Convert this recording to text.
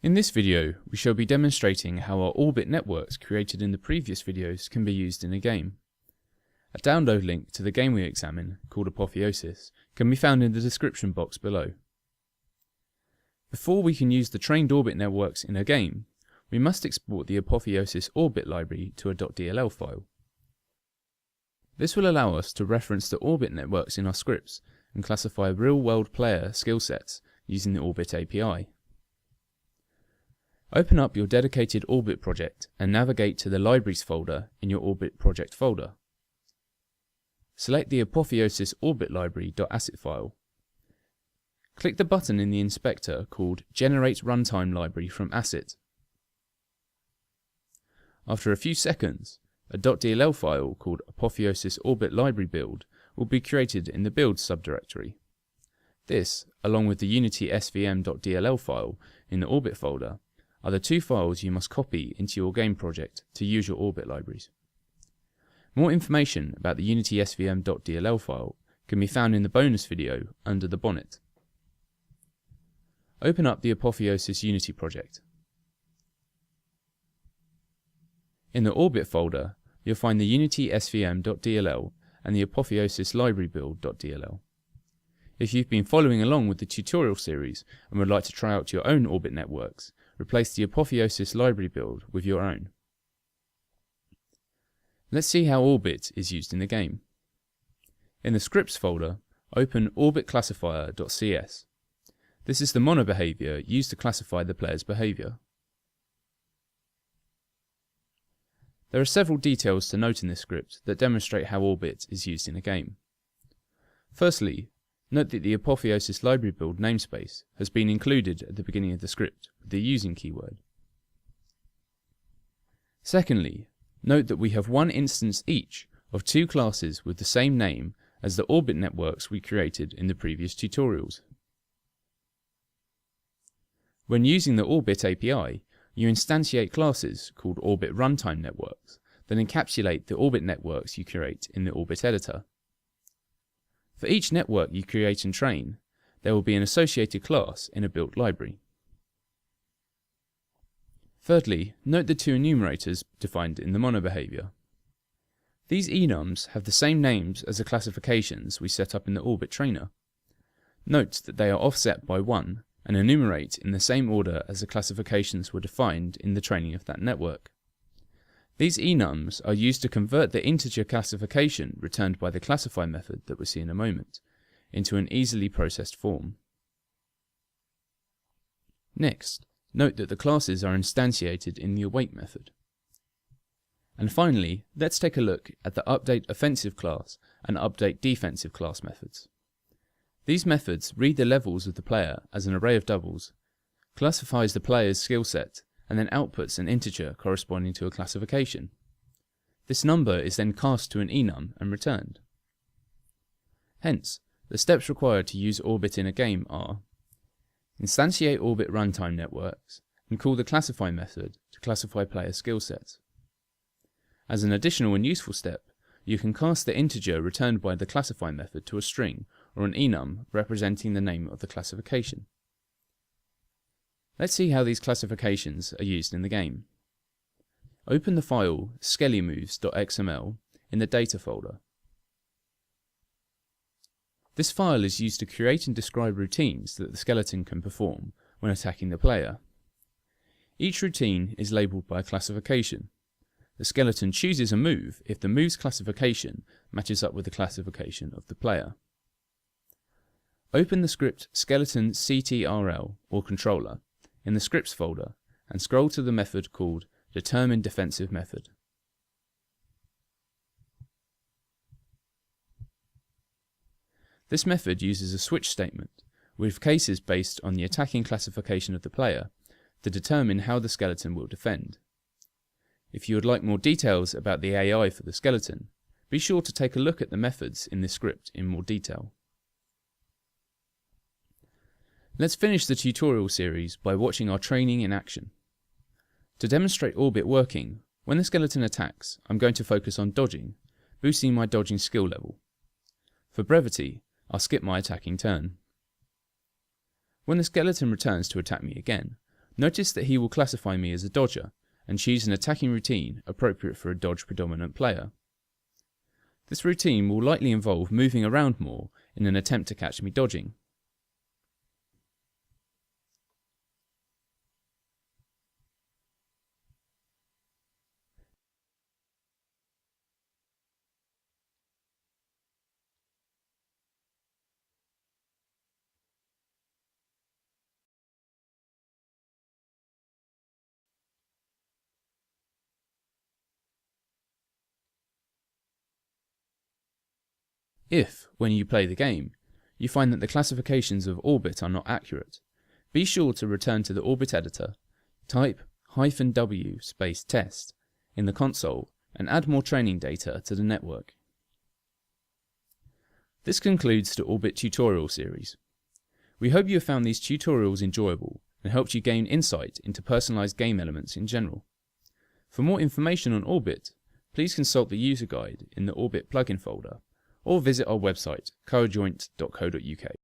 In this video, we shall be demonstrating how our orbit networks created in the previous videos can be used in a game. A download link to the game we examine, called Apotheosis, can be found in the description box below. Before we can use the trained orbit networks in a game, we must export the Apotheosis orbit library to a .dll file. This will allow us to reference the orbit networks in our scripts and classify real-world player skill sets using the Orbit API. Open up your dedicated Orbit project and navigate to the Libraries folder in your Orbit project folder. Select the Apotheosis Orbit Library.asset file. Click the button in the inspector called Generate Runtime Library from Asset. After a few seconds, a .dll file called Apotheosis Orbit Library Build will be created in the Build subdirectory. This, along with the Unity svm.dll file in the Orbit folder, are the two files you must copy into your game project to use your Orbit libraries. More information about the Unity svm.dll file can be found in the bonus video under the bonnet. Open up the Apotheosis Unity project. In the Orbit folder, you'll find the Unity svm.dll and the Apotheosis library build.dll. If you've been following along with the tutorial series and would like to try out your own orbit networks, replace the Apotheosis library build with your own. Let's see how orbit is used in the game. In the scripts folder, open orbitClassifier.cs. This is the mono behavior used to classify the player's behavior. There are several details to note in this script that demonstrate how orbit is used in a game. Firstly, note that the Apotheosis library build namespace has been included at the beginning of the script with the using keyword. Secondly, note that we have one instance each of two classes with the same name as the orbit networks we created in the previous tutorials. When using the Orbit API, you instantiate classes called Orbit Runtime Networks that encapsulate the orbit networks you create in the Orbit editor. For each network you create and train, there will be an associated class in a built library. Thirdly, note the two enumerators defined in the mono behavior. These enums have the same names as the classifications we set up in the Orbit trainer. Note that they are offset by 1 and enumerate in the same order as the classifications were defined in the training of that network. These enums are used to convert the integer classification returned by the classify method that we'll see in a moment into an easily processed form. Next, note that the classes are instantiated in the await method. And finally, let's take a look at the update offensive class and update defensive class methods. These methods read the levels of the player as an array of doubles, classifies the player's skill set, and then outputs an integer corresponding to a classification. This number is then cast to an enum and returned. Hence, the steps required to use Orbit in a game are: instantiate Orbit runtime networks and call the classify method to classify player skill sets. As an additional and useful step, you can cast the integer returned by the classify method to a string or an enum representing the name of the classification. Let's see how these classifications are used in the game. Open the file skellymoves.xml in the data folder. This file is used to create and describe routines that the skeleton can perform when attacking the player. Each routine is labelled by a classification. The skeleton chooses a move if the move's classification matches up with the classification of the player. Open the script skeleton ctrl or controller in the scripts folder and scroll to the method called determine defensive method. This method uses a switch statement with cases based on the attacking classification of the player to determine how the skeleton will defend. If you would like more details about the AI for the skeleton, be sure to take a look at the methods in this script in more detail. Let's finish the tutorial series by watching our training in action. To demonstrate Orbit working, when the skeleton attacks, I'm going to focus on dodging, boosting my dodging skill level. For brevity, I'll skip my attacking turn. When the skeleton returns to attack me again, Notice that he will classify me as a dodger and choose an attacking routine appropriate for a dodge predominant player. This routine will likely involve moving around more in an attempt to catch me dodging. If, when you play the game, you find that the classifications of orbit are not accurate, be sure to return to the orbit editor, type -w test in the console and add more training data to the network. This concludes the Orbit tutorial series. We hope you have found these tutorials enjoyable and helped you gain insight into personalized game elements in general. For more information on Orbit, please consult the user guide in the Orbit plugin folder or visit our website coAdjoint.co.uk.